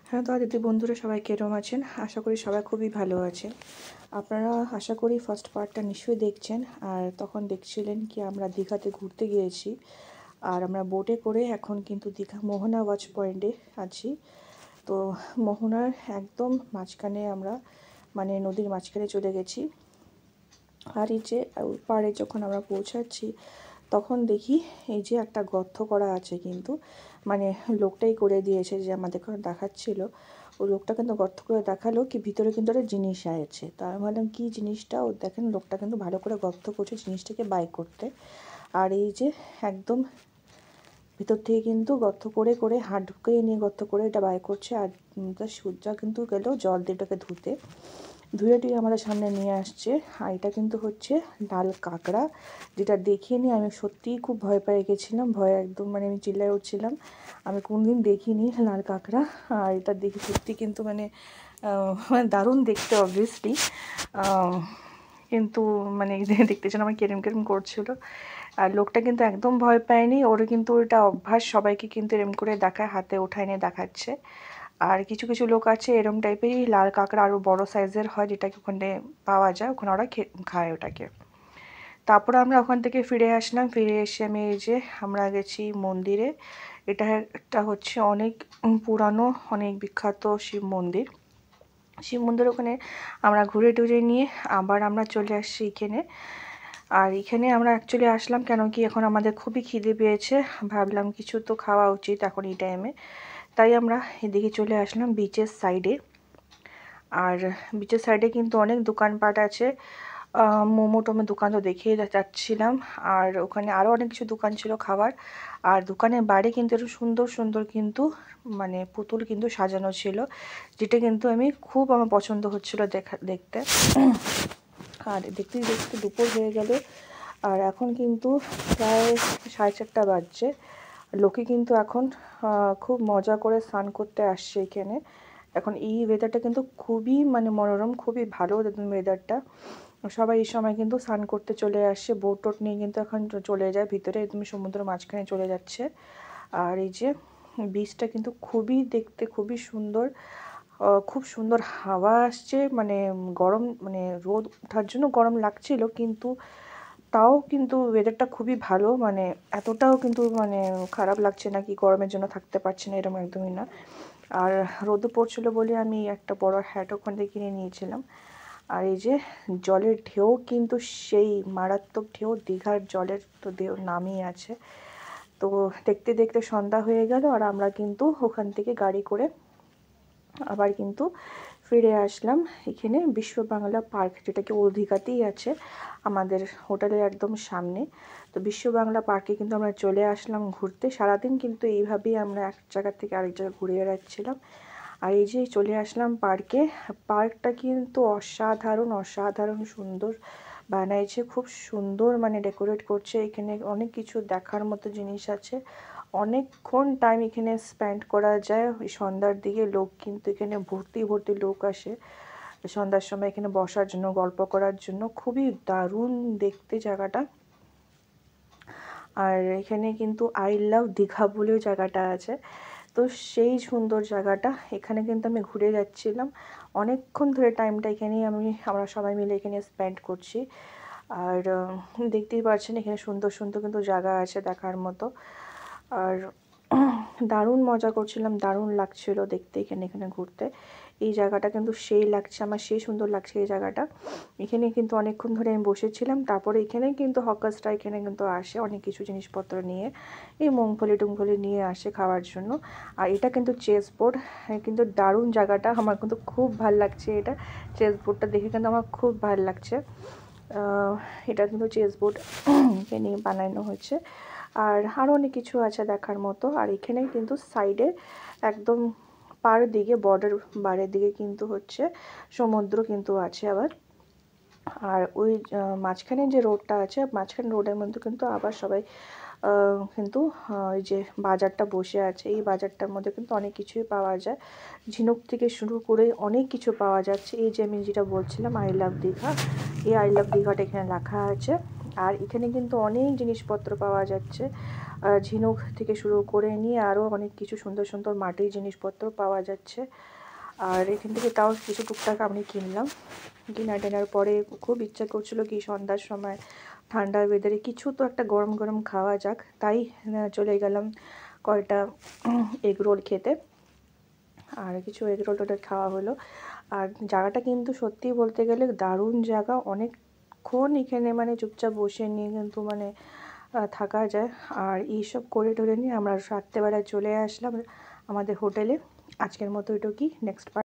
হ্যাঁ, তো দিদি বন্ধুরা সবাই কেরম আছেন? আশা করি সবাই খুবই ভালো আছেন। আপনারা আশা করি ফার্স্ট পার্টটা নিশ্চয়ই দেখছেন। আর তখন দেখছিলেন কি আমরা দীঘাতে ঘুরতে গিয়েছি। আর আমরা বোটে করে এখন কিন্তু দীঘা মোহনা ওয়াচ পয়েন্টে আছি। তো মোহনার একদম মাঝখানে আমরা মানে নদীর মাঝখানে চলে গেছি। আর এই যে পাড়ে যখন আমরা পৌঁছাচ্ছি তখন দেখি এই যে একটা গর্ত করা আছে, কিন্তু মানে লোকটাই করে দিয়েছে যে আমাদের দেখাচ্ছিল। ওই লোকটা কিন্তু গর্ত করে দেখালো কি ভিতরে কিন্তু একটা জিনিস আছে। তা আমি ভাবলাম কী জিনিসটা, ও দেখেন লোকটা কিন্তু ভালো করে গর্ত করছে জিনিসটাকে বাই করতে। আর এই যে একদম ভিতর থেকে কিন্তু গর্ত করে করে হাত ঢুকিয়ে নিয়ে গর্ত করে এটা বাই করছে। আর তার সূর্যা কিন্তু গেল জল দিয়ে এটাকে ধুয়ে টুয়ে আমাদের সামনে নিয়ে আসছে। আর এটা কিন্তু হচ্ছে লাল কাঁকড়া, যেটা দেখিয়ে নিয়ে আমি সত্যিই খুব ভয় পেয়ে গেছিলাম। ভয়ে একদম মানে আমি চিল্লায় উঠছিলাম, আমি কোনদিন দেখিনি লাল কাঁকড়া। আর এটা দেখে সত্যি কিন্তু মানে দারুণ দেখতে অবভিয়াসলি, কিন্তু মানে দেখতে যেন আমার কেরম কেরম করছিল। আর লোকটা কিন্তু একদম ভয় পায়নি, ওর কিন্তু ওটা অভ্যাস, সবাইকে কিন্তু এরম করে দেখায়, হাতে ওঠায় নিয়ে দেখাচ্ছে। আর কিছু কিছু লোক আছে এরম টাইপেরই, লাল কাঁকড়া আরও বড় সাইজের হয় যেটাকে ওখানে পাওয়া যায়, ওখানে ওরা খায় ওটাকে। তারপর আমরা ওখান থেকে ফিরে আসলাম। ফিরে এসে আমি এই যে আমরা গেছি মন্দিরে। এটা একটা হচ্ছে অনেক পুরানো, অনেক বিখ্যাত শিব মন্দির। শিব মন্দির ওখানে আমরা ঘুরে টুরে নিয়ে আবার আমরা চলে আসছি এখানে। আর এখানে আমরা অ্যাকচুয়ালি আসলাম কেন কি এখন আমাদের খুবই খিদে পেয়েছে, ভাবলাম কিছু তো খাওয়া উচিত এখন এই টাইমে। তাই আমরা এদিকে চলে আসলাম বিচের সাইডে। আর বিচের সাইডে কিন্তু অনেক দোকানপাট আছে, মোমো টোমো দোকান তো দেখেই যাচ্ছিলাম। আর ওখানে আরও অনেক কিছু দোকান ছিল খাবার। আর দোকানের বাইরে কিন্তু একটু সুন্দর সুন্দর কিন্তু মানে পুতুল কিন্তু সাজানো ছিল, যেটা কিন্তু আমার পছন্দ হচ্ছিল দেখতে। আর দেখতে দেখতে দুপুর হয়ে গেল। আর এখন কিন্তু প্রায় 4:30 বাজছে। লোকে কিন্তু এখন খুব মজা করে স্নান করতে আসছে এখানে। এখন এই ওয়েদারটা কিন্তু খুবই মানে মনোরম, খুবই ভালো ওয়েদারটা। সবাই এই সময় কিন্তু স্নান করতে চলে আসছে, বোট টোট নিয়ে কিন্তু এখন চলে যায় ভিতরে, একদম সমুদ্র মাঝখানে চলে যাচ্ছে। আর এই যে বিচটা কিন্তু খুবই দেখতে খুবই সুন্দর, খুব সুন্দর হাওয়া আসছে, মানে গরম মানে রোদ ওঠার জন্য গরম লাগছিল, কিন্তু তাও কিন্তু ওয়েদারটা খুবই ভালো, মানে এতটাও কিন্তু মানে খারাপ লাগছে না কি গরমের জন্য থাকতে পারছি না, এরকম একদমই না। আর রোদও পড়ছিল বলে আমি একটা বড় হ্যাট ওখান থেকে কিনে নিয়েছিলাম। আর এই যে জলের ঢেউ কিন্তু সেই মারাত্মক ঢেউ, দীঘার জলের তো ঢেউ নামই আছে। তো দেখতে দেখতে সন্ধ্যা হয়ে গেল আর আমরা কিন্তু ওখান থেকে গাড়ি করে আবার কিন্তু ফিরে আসলাম এখানে বিশ্ব বাংলা পার্ক, যেটা কি ওল্ড দীঘাতেই আছে আমাদের হোটেলের একদম সামনে। তো বিশ্ব বাংলা পার্কে কিন্তু আমরা চলে আসলাম ঘুরতে। সারাদিন কিন্তু এইভাবেই আমরা এক জায়গা থেকে আরেক জায়গায় ঘুরে বেড়াচ্ছিলাম। আর এই যে চলে আসলাম পার্কে। পার্কটা কিন্তু অসাধারণ অসাধারণ সুন্দর বানাইছে, খুব সুন্দর মানে ডেকোরেট করছে। এখানে অনেক কিছু দেখার মতো জিনিস আছে, অনেকক্ষণ টাইম এখানে স্পেন্ড করা যায়। ওই সন্ধ্যার দিকে লোক কিন্তু এখানে ভর্তি ভর্তি লোক আসে সন্ধ্যার সময় এখানে বসার জন্য, গল্প করার জন্য। খুবই দারুণ দেখতে জায়গাটা। আর এখানে কিন্তু আই লাভ দীঘা বলেও জায়গাটা আছে। তো সেই সুন্দর জায়গাটা, এখানে কিন্তু আমি ঘুরে যাচ্ছিলাম অনেকক্ষণ ধরে, টাইমটা এখানেই আমরা সবাই মিলে এখানে স্পেন্ড করছি। আর দেখতেই পাচ্ছেন এখানে সুন্দর সুন্দর কিন্তু জায়গা আছে দেখার মতো। আর দারুণ মজা করছিলাম, দারুণ লাগছিল দেখতে এখানে ঘুরতে। এই জায়গাটা কিন্তু সেই লাগছে আমার, সেই সুন্দর লাগছে এই জায়গাটা। এখানে কিন্তু অনেকক্ষণ ধরে আমি বসেছিলাম। তারপরে এখানে কিন্তু হকার্সরা এখানে কিন্তু আসে অনেক কিছু জিনিসপত্র নিয়ে, এই মুংফলি টুংফলি নিয়ে আসে খাওয়ার জন্য। আর এটা কিন্তু চেস বোর্ড, কিন্তু দারুণ জায়গাটা, আমার কিন্তু খুব ভাল লাগছে। এটা চেস বোর্ডটা দেখে কিন্তু আমার খুব ভাল লাগছে। এটা কিন্তু চেস বোর্ড নিয়ে বানানো হয়েছে। আর আরও অনেক কিছু আছে দেখার মতো। আর এখানে কিন্তু সাইডে একদম পার দিকে বর্ডার বারের দিকে কিন্তু হচ্ছে সমুদ্র কিন্তু আছে আবার। আর ওই মাঝখানে যে রোডটা আছে, মাঝখানে রোডের মধ্যে কিন্তু আবার সবাই কিন্তু ওই যে বাজারটা বসে আছে, এই বাজারটার মধ্যে কিন্তু অনেক কিছুই পাওয়া যায়, ঝিনুক থেকে শুরু করে অনেক কিছু পাওয়া যাচ্ছে। এই যে আমি যেটা বলছিলাম আই লাভ দীঘা, এই আই লাভ দীঘাটা এখানে লেখা আছে। আর এখানে কিন্তু অনেক জিনিসপত্র পাওয়া যাচ্ছে, ঝিনুক থেকে শুরু করে নিয়ে আরও অনেক কিছু সুন্দর সুন্দর মাটির জিনিসপত্র পাওয়া যাচ্ছে। আর এখান থেকে তাও কিছু টুকটাক আমি কিনলাম। কেনার পরে খুব ইচ্ছা করছিল কি সন্ধ্যার সময় ঠান্ডা ওয়েদারে কিছু তো একটা গরম গরম খাওয়া যাক, তাই চলে গেলাম কয়টা এগ রোল খেতে। আর কিছু এগ রোল টোল খাওয়া হলো। আর জায়গাটা কিন্তু সত্যি বলতে গেলে দারুণ জায়গা, অনেকক্ষণ এখানে মানে চুপচাপ বসে নিয়ে কিন্তু মানে থাকা যায়। আর এইসব করে টোরে নিয়ে আমরা রাত্রেবেলায় চলে আসলাম আমাদের হোটেলে। আজকের মতো এটুকুই, নেক্সট পার্ট